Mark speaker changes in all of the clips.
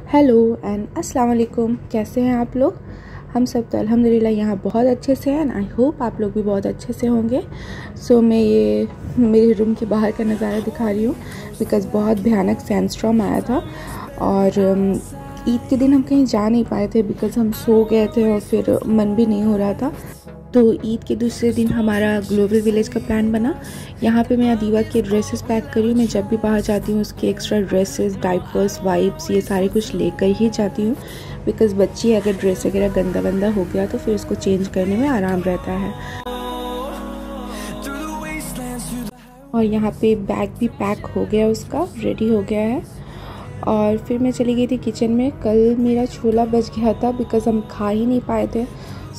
Speaker 1: Hello and अस्सलाम वालेकुम। कैसे हैं आप लोग? हम सब तो अल्हम्दुलिल्लाह यहाँ बहुत अच्छे से हैं एंड आई होप आप लोग भी बहुत अच्छे से होंगे। मैं ये मेरे रूम के बाहर का नज़ारा दिखा रही हूँ बिकॉज़ बहुत भयानक सैंडस्टॉर्म आया था और ईद के दिन हम कहीं जा नहीं पाए थे बिकॉज़ हम सो गए थे और फिर मन भी नहीं हो रहा था। तो ईद के दूसरे दिन हमारा ग्लोबल विलेज का प्लान बना। यहाँ पे मैं अदीवा के ड्रेसेस पैक करी हूँ। मैं जब भी बाहर जाती हूँ उसके एक्स्ट्रा ड्रेसेस, डाइपर्स, वाइप्स ये सारे कुछ लेकर ही जाती हूँ बिकॉज़ बच्ची अगर ड्रेस वगैरह गंदा वंदा हो गया तो फिर उसको चेंज करने में आराम रहता है। और यहाँ पे बैग भी पैक हो गया, उसका रेडी हो गया है। और फिर मैं चली गई थी किचन में। कल मेरा छोला बच गया था बिकॉज़ हम खा ही नहीं पाए थे।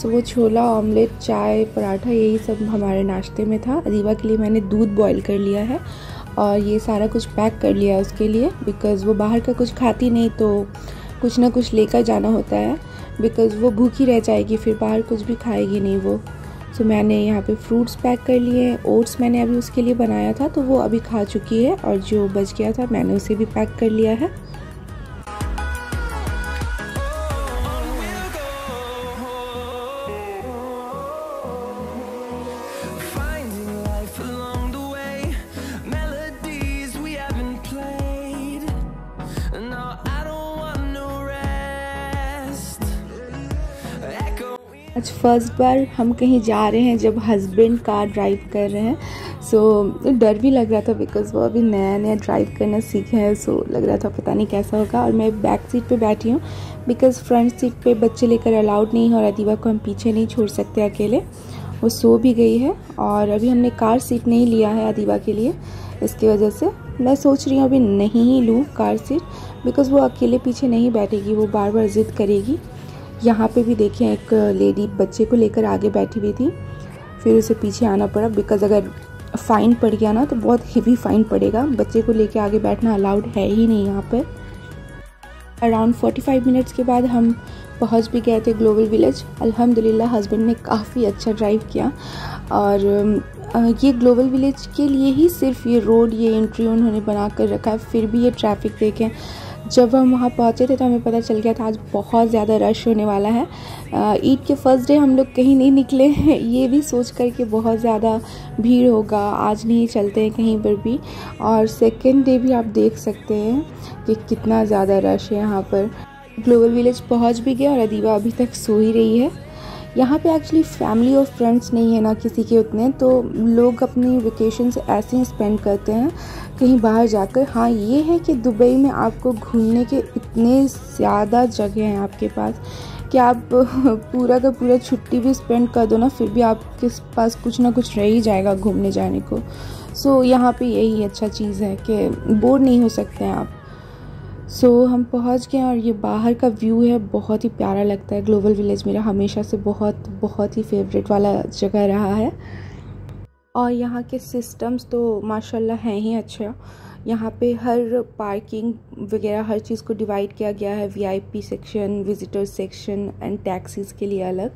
Speaker 1: वो छोला, ऑमलेट, चाय, पराठा यही सब हमारे नाश्ते में था। अदीवा के लिए मैंने दूध बॉईल कर लिया है और ये सारा कुछ पैक कर लिया है उसके लिए बिकॉज़ वो बाहर का कुछ खाती नहीं तो कुछ ना कुछ लेकर जाना होता है बिकॉज़ वो भूखी रह जाएगी, फिर बाहर कुछ भी खाएगी नहीं वो। मैंने यहाँ पे फ्रूट्स पैक कर लिए हैं। ओट्स मैंने अभी उसके लिए बनाया था तो वो अभी खा चुकी है और जो बच गया था मैंने उसे भी पैक कर लिया है। आज फर्स्ट बार हम कहीं जा रहे हैं जब हस्बैंड कार ड्राइव कर रहे हैं। डर भी लग रहा था बिकॉज़ वो अभी नया नया ड्राइव करना सीखे हैं। लग रहा था पता नहीं कैसा होगा। और मैं बैक सीट पे बैठी हूँ बिकॉज़ फ्रंट सीट पे बच्चे लेकर अलाउड नहीं है और अदीवा को हम पीछे नहीं छोड़ सकते अकेले। वो सो भी गई है और अभी हमने कार सीट नहीं लिया है अदीवा के लिए। इसकी वजह से मैं सोच रही हूँ अभी नहीं ही लूँ कार सीट बिकॉज़ वो अकेले पीछे नहीं बैठेगी, वो बार बार ज़िद करेगी। यहाँ पे भी देखें एक लेडी बच्चे को लेकर आगे बैठी हुई थी, फिर उसे पीछे आना पड़ा बिकॉज़ अगर फ़ाइन पड़ गया ना तो बहुत हेवी फ़ाइन पड़ेगा। बच्चे को लेकर आगे बैठना अलाउड है ही नहीं यहाँ पर। अराउंड 45 मिनट्स के बाद हम पहुँच भी गए थे ग्लोबल विलेज। अल्हम्दुलिल्लाह हस्बैंड ने काफ़ी अच्छा ड्राइव किया और ये ग्लोबल विलेज के लिए ही सिर्फ ये रोड, ये एंट्री उन्होंने बना कर रखा है। फिर भी ये ट्रैफिक देखें। जब हम वहाँ पहुँचे थे तो हमें पता चल गया था आज बहुत ज़्यादा रश होने वाला है। ईद के फर्स्ट डे हम लोग कहीं नहीं निकले हैं ये भी सोच कर कि बहुत ज़्यादा भीड़ होगा, आज नहीं चलते हैं कहीं पर भी। और सेकेंड डे भी आप देख सकते हैं कि कितना ज़्यादा रश है यहाँ पर। ग्लोबल विलेज पहुँच भी गया और अदीवा अभी तक सो ही रही है। यहाँ पे एक्चुअली फैमिली और फ्रेंड्स नहीं है ना किसी के उतने, तो लोग अपनी वेकेशंस ऐसे ही स्पेंड करते हैं कहीं बाहर जाकर। हाँ ये है कि दुबई में आपको घूमने के इतने ज़्यादा जगह हैं आपके पास कि आप पूरा का पूरा छुट्टी भी स्पेंड कर दो ना फिर भी आपके पास कुछ ना कुछ रह ही जाएगा घूमने जाने को। यहाँ पे यही अच्छा चीज़ है कि बोर नहीं हो सकते हैं आप। हम पहुंच गए और ये बाहर का व्यू है, बहुत ही प्यारा लगता है। ग्लोबल विलेज मेरा हमेशा से बहुत ही फेवरेट वाला जगह रहा है और यहाँ के सिस्टम्स तो माशाल्लाह हैं ही अच्छा। यहाँ पे हर पार्किंग वगैरह हर चीज़ को डिवाइड किया गया है, VIP section, visitor section and taxis के लिए अलग।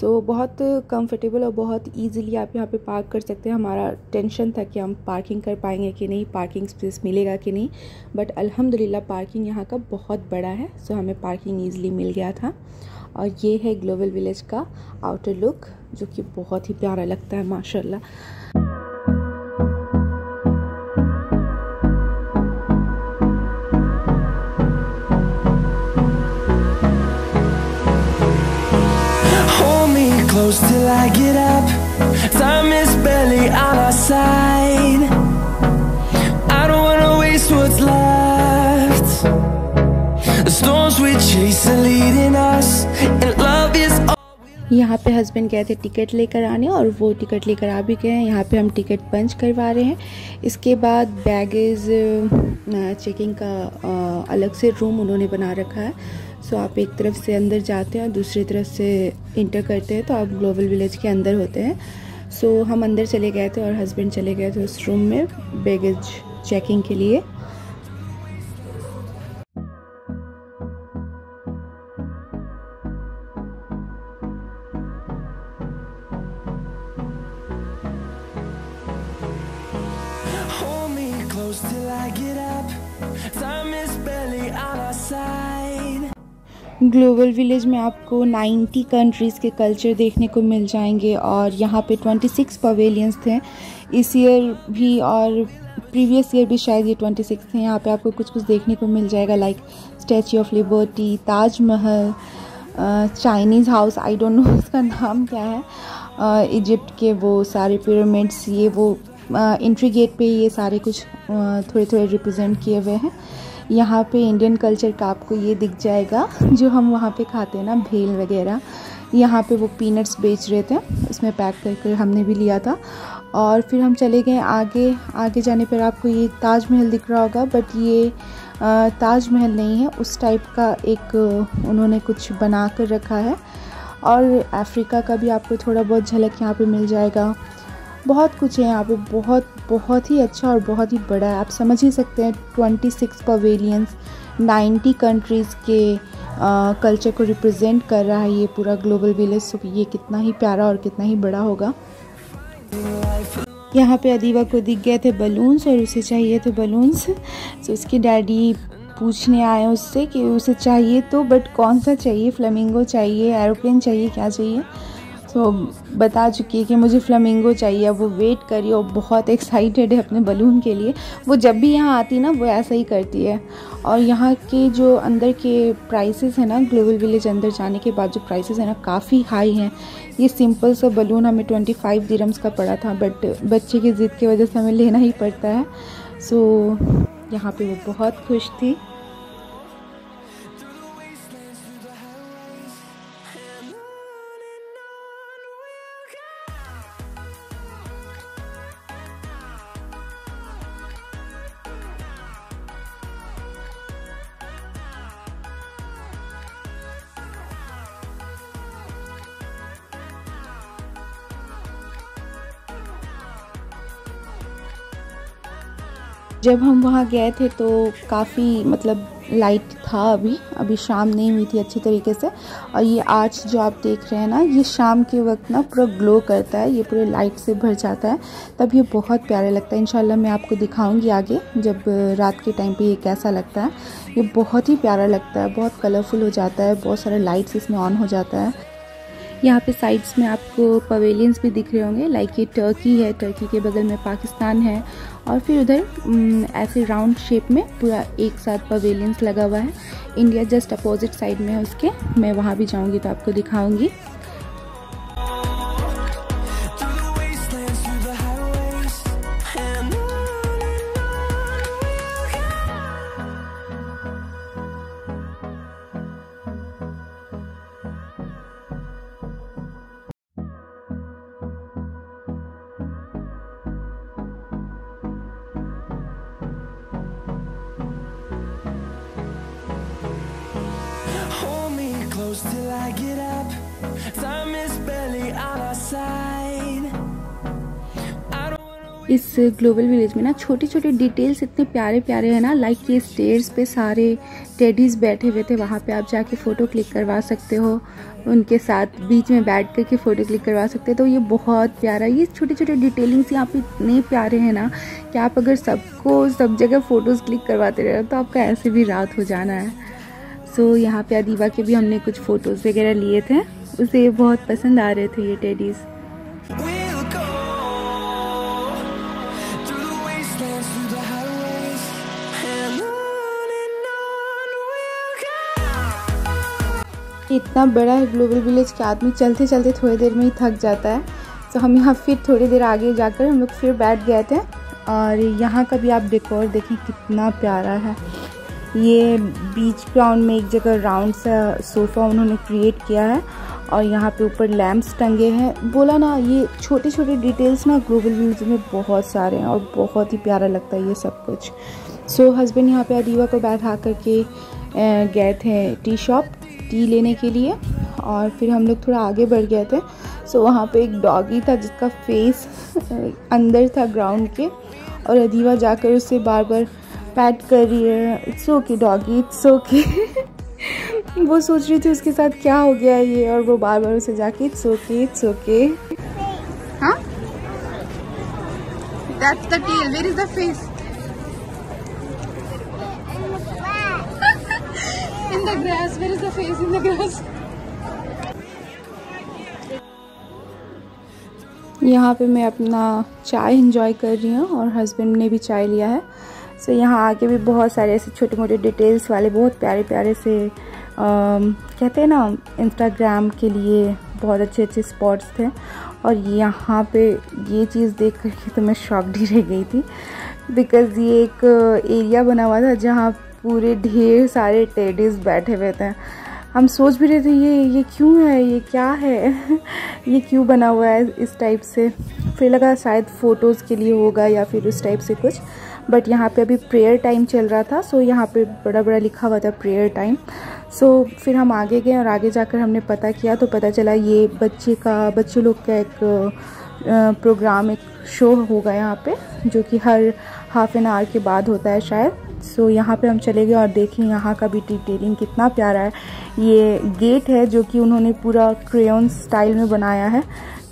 Speaker 1: बहुत कंफर्टेबल और बहुत इजीली आप यहाँ पे पार्क कर सकते हैं। हमारा टेंशन था कि हम पार्किंग कर पाएंगे कि नहीं, पार्किंग स्पेस मिलेगा कि नहीं, बट अल्हम्दुलिल्लाह पार्किंग यहाँ का बहुत बड़ा है। हमें पार्किंग ईज़िली मिल गया था। और ये है ग्लोबल विलेज का आउटर लुक जो कि बहुत ही प्यारा लगता है माशाल्लाह।
Speaker 2: Close till I get up. Time is barely on our side. I don't wanna waste what's left. The storms we chase are leading us, and love is all.
Speaker 1: यहाँ पे हस्बैंड गए थे टिकट लेकर आने और वो टिकट लेकर आ भी गए हैं। यहाँ पे हम टिकट पंच करवा रहे हैं। इसके बाद बैगेज चेकिंग का अलग से रूम उन्होंने बना रखा है। आप एक तरफ से अंदर जाते हैं और दूसरी तरफ से इंटर करते हैं तो आप ग्लोबल विलेज के अंदर होते हैं। हम अंदर चले गए थे और हस्बैंड चले गए थे उस रूम में बैगेज चेकिंग के लिए।
Speaker 2: Hold me close till I get up. Time is barely on our side.
Speaker 1: Global village में आपको 90 कंट्रीज़ के कल्चर देखने को मिल जाएंगे और यहाँ पे 26 पवेलियंस थे इस ईयर भी, और प्रीवियस ईयर भी शायद ये 26 थे। यहाँ पे आपको कुछ कुछ देखने को मिल जाएगा, like statue of liberty, Taj Mahal, Chinese house, I don't know उसका नाम क्या है, इजिप्ट के वो सारे पिरामिड्स, ये वो एंट्री गेट पे ये सारे कुछ थोड़े थोड़े रिप्रेजेंट किए हुए हैं। यहाँ पे इंडियन कल्चर का आपको ये दिख जाएगा, जो हम वहाँ पे खाते हैं ना भेल वगैरह। यहाँ पे वो पीनट्स बेच रहे थे, उसमें पैक करके हमने भी लिया था। और फिर हम चले गए आगे। आगे जाने पर आपको ये ताजमहल दिख रहा होगा, बट ये ताजमहल नहीं है, उस टाइप का एक उन्होंने कुछ बना कर रखा है। और अफ्रीका का भी आपको थोड़ा बहुत झलक यहाँ पे मिल जाएगा। बहुत कुछ है यहाँ पे, बहुत ही अच्छा और बहुत ही बड़ा है। आप समझ ही सकते हैं 26 पवेलियंस 90 कंट्रीज़ के कल्चर को रिप्रेजेंट कर रहा है ये पूरा ग्लोबल विलेज। सो ये कितना ही प्यारा और कितना ही बड़ा होगा। यहाँ पे अदीवा को दिख गए थे बलून्स और उसे चाहिए थे बलून्स। सो उसके डैडी पूछने आए उससे कि उसे चाहिए तो, बट कौन सा चाहिए, फ्लेमिंगो चाहिए, एरोप्लेन चाहिए, क्या चाहिए। तो बता चुकी है कि मुझे फ्लेमिंगो चाहिए। अब वो वेट करी और बहुत एक्साइटेड है अपने बलून के लिए। वो जब भी यहाँ आती ना वो ऐसा ही करती है। और यहाँ के जो अंदर के प्राइसेस हैं ना, ग्लोबल विलेज अंदर जाने के बाद जो प्राइसेस हैं ना काफ़ी हाई हैं। ये सिंपल सा बलून हमें 25 दिरहम्स का पड़ा था, बट बच्चे की ज़िद की वजह से हमें लेना ही पड़ता है। सो यहाँ पे वो बहुत खुश थी। जब हम वहाँ गए थे तो काफ़ी मतलब लाइट था, अभी शाम नहीं हुई थी अच्छी तरीके से। और ये आर्च जो आप देख रहे हैं ना, ये शाम के वक्त ना पूरा ग्लो करता है, ये पूरे लाइट से भर जाता है, तब ये बहुत प्यारा लगता है। इंशाल्लाह मैं आपको दिखाऊंगी आगे जब रात के टाइम पे ये कैसा लगता है। ये बहुत ही प्यारा लगता है, बहुत कलरफुल हो जाता है, बहुत सारे लाइट्स इसमें ऑन हो जाता है। यहाँ पे साइड्स में आपको पवेलियंस भी दिख रहे होंगे, लाइक ये टर्की है, टर्की के बगल में पाकिस्तान है, और फिर उधर ऐसे राउंड शेप में पूरा एक साथ पवेलियंस लगा हुआ है। इंडिया जस्ट अपोजिट साइड में है उसके, मैं वहाँ भी जाऊँगी तो आपको दिखाऊँगी।
Speaker 2: Till I get up, time is barely on our side.
Speaker 1: इस ग्लोबल विलेज में ना छोटे छोटे डिटेल्स इतने प्यारे प्यारे हैं ना, लाइक ये स्टेयर्स पे सारे टेडीज बैठे हुए थे, वहाँ पे आप जाके फ़ोटो क्लिक करवा सकते हो, उनके साथ बीच में बैठ कर के फ़ोटो क्लिक करवा सकते हो। तो ये बहुत प्यारा, ये छोटे छोटे डिटेलिंग्स यहाँ पे इतने प्यारे हैं ना कि आप अगर सबको सब जगह फ़ोटोज़ क्लिक करवाते रहे तो आपका ऐसे भी रात हो जाना है। सो यहाँ पे अदीवा के भी हमने कुछ फ़ोटोज़ वगैरह लिए थे, उसे बहुत पसंद आ रहे थे ये टेडीज़। इतना बड़ा है ग्लोबल विलेज कि आदमी चलते चलते थोड़ी देर में ही थक जाता है। तो हम यहाँ फिर थोड़ी देर आगे जाकर हम लोग फिर बैठ गए थे। और यहाँ का भी आप डेकोर देखें कितना प्यारा है। ये बीच ग्राउंड में एक जगह राउंड सा सोफ़ा उन्होंने क्रिएट किया है, और यहाँ पे ऊपर लैंप्स टंगे हैं। बोला ना, ये छोटे छोटे डिटेल्स ना ग्लोबल विलेज में बहुत सारे हैं और बहुत ही प्यारा लगता है ये सब कुछ। सो हस्बैंड यहाँ पे अदीवा को बैठा करके गए थे टी शॉप, टी लेने के लिए, और फिर हम लोग थोड़ा आगे बढ़ गए थे। सो वहाँ पे एक डॉगी था जिसका फेस अंदर था ग्राउंड के, और अदीवा जाकर उससे बार बार पैट कर रही है, it's okay doggy, it's okay. वो सोच रही थी उसके साथ क्या हो गया ये, और वो बार बार उसे जाके इट्स ओके, इट्स ओके। हाँ, that's the tail, where is the face? In the the grass? Where is the face in the grass? यहाँ पे मैं अपना चाय एंजॉय कर रही हूँ और हस्बैंड ने भी चाय लिया है। सो यहाँ आके भी बहुत सारे ऐसे छोटे मोटे डिटेल्स वाले बहुत प्यारे प्यारे से कहते हैं ना इंस्टाग्राम के लिए बहुत अच्छे अच्छे स्पॉट्स थे। और यहाँ पे ये चीज़ देख करके तो मैं शॉक्ड ही रह गई थी, बिकॉज़ ये एक एरिया बना हुआ था जहाँ पूरे ढेर सारे टेडीज बैठे हुए थे। हम सोच भी रहे थे ये क्यों है, ये क्या है ये क्यों बना हुआ है इस टाइप से। फिर लगा शायद फ़ोटोज़ के लिए होगा या फिर उस टाइप से कुछ। बट यहाँ पे अभी प्रेयर टाइम चल रहा था, सो यहाँ पे बड़ा बड़ा लिखा हुआ था प्रेयर टाइम। सो फिर हम आगे गए और आगे जाकर हमने पता किया तो पता चला ये बच्चे लोग का एक प्रोग्राम, एक शो होगा यहाँ पे, जो कि हर हाफ एन आवर के बाद होता है शायद। सो यहाँ पे हम चले गए और देखें यहाँ का भी डिटेलिंग कितना प्यारा है। ये गेट है जो कि उन्होंने पूरा क्रेयॉन्स स्टाइल में बनाया है,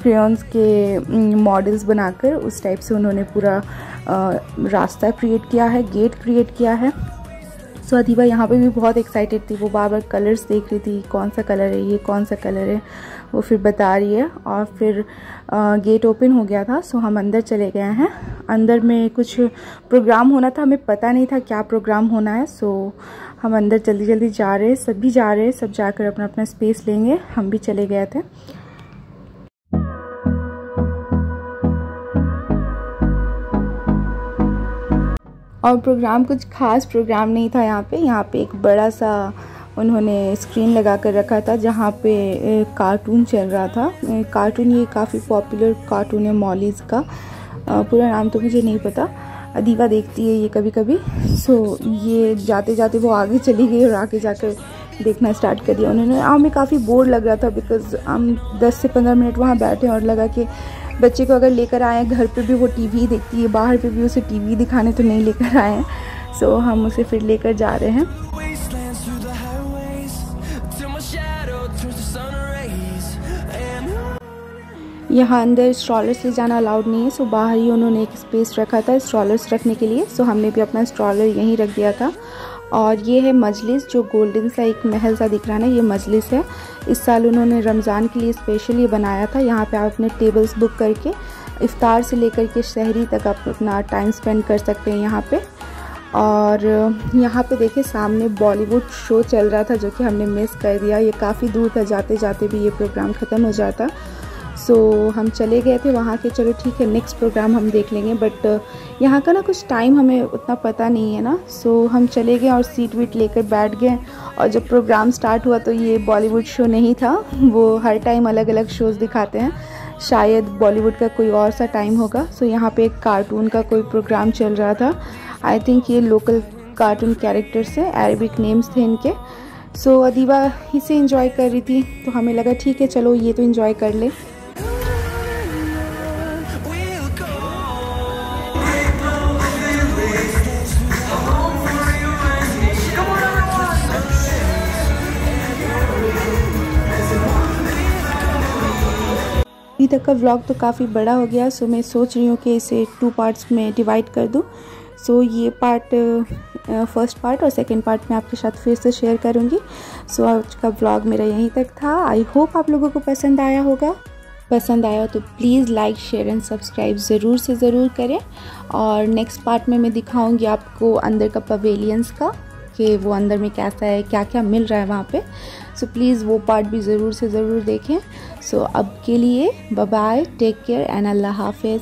Speaker 1: क्रेयॉन्स के मॉडल्स बनाकर उस टाइप से उन्होंने पूरा रास्ता क्रिएट किया है, गेट क्रिएट किया है। सो अदीबा यहाँ पे भी बहुत एक्साइटेड थी, वो बार बार कलर्स देख रही थी, कौन सा कलर है ये, कौन सा कलर है, वो फिर बता रही है। और फिर गेट ओपन हो गया था, सो हम अंदर चले गए हैं। अंदर में कुछ प्रोग्राम होना था, हमें पता नहीं था क्या प्रोग्राम होना है। सो हम अंदर जल्दी जल्दी जा रहे हैं, सभी जा रहे हैं, सब जाकर अपना अपना स्पेस लेंगे। हम भी चले गए थे। और प्रोग्राम कुछ खास प्रोग्राम नहीं था यहाँ पे एक बड़ा सा उन्होंने स्क्रीन लगा कर रखा था जहाँ पे कार्टून चल रहा था। कार्टून ये काफ़ी पॉपुलर कार्टून है मॉलीज़ का, पूरा नाम तो मुझे नहीं पता, अदीबा देखती है ये कभी कभी। सो ये जाते जाते वो आगे चली गई और आगे जाकर देखना स्टार्ट कर दिया उन्होंने। हमें काफ़ी बोर लग रहा था, बिकॉज़ हम 10 से 15 मिनट वहाँ बैठे और लगा कि बच्चे को अगर लेकर आए, घर पे भी वो टीवी देखती है, बाहर पे भी उसे टीवी दिखाने तो नहीं लेकर आए हैं। सो हम उसे फिर लेकर जा रहे हैं। यहाँ अंदर स्ट्रॉलर्स ले जाना अलाउड नहीं है, सो बाहर ही उन्होंने एक स्पेस रखा था स्ट्रॉलर्स रखने के लिए। सो हमने भी अपना स्ट्रॉलर यहीं रख दिया था। और ये है मजलिस, जो गोल्डन सा एक महल सा दिख रहा है ना, ये मजलिस है। इस साल उन्होंने रमज़ान के लिए स्पेशली बनाया था। यहाँ पे आप अपने टेबल्स बुक करके इफ्तार से लेकर के सहरी तक आप अपना टाइम स्पेंड कर सकते हैं यहाँ पे। और यहाँ पे देखिए सामने बॉलीवुड शो चल रहा था जो कि हमने मिस कर दिया। ये काफ़ी दूर था, जाते जाते भी ये प्रोग्राम ख़त्म हो जाता। सो हम चले गए थे वहाँ के, चलो ठीक है नेक्स्ट प्रोग्राम हम देख लेंगे। बट यहाँ का ना कुछ टाइम हमें उतना पता नहीं है ना। सो हम चले गए और सीट वीट लेकर बैठ गए। और जब प्रोग्राम स्टार्ट हुआ तो ये बॉलीवुड शो नहीं था, वो हर टाइम अलग अलग शोज़ दिखाते हैं, शायद बॉलीवुड का कोई और सा टाइम होगा। सो यहाँ पे एक कार्टून का कोई प्रोग्राम चल रहा था। आई थिंक ये लोकल कार्टून कैरेक्टर्स है, अरेबिक नेम्स थे इनके। सो अदीबा इसे इंजॉय कर रही थी, तो हमें लगा ठीक है चलो ये तो इंजॉय कर ले। अभी तक का व्लॉग तो काफ़ी बड़ा हो गया, सो मैं सोच रही हूँ कि इसे 2 पार्ट्स में डिवाइड कर दूँ। सो ये पार्ट फर्स्ट पार्ट और सेकंड पार्ट में आपके साथ फिर से शेयर करूँगी। सो आज का व्लॉग मेरा यहीं तक था। आई होप आप लोगों को पसंद आया होगा। पसंद आया तो please like share and subscribe ज़रूर से ज़रूर करें। और नेक्स्ट पार्ट में मैं दिखाऊँगी आपको अंदर का पवेलियंस का, कि वो अंदर में कैसा है, क्या क्या मिल रहा है वहाँ पे। सो प्लीज़ वो पार्ट भी ज़रूर से ज़रूर देखें। सो अब के लिए bye bye, take care and अल्लाह हाफिज़।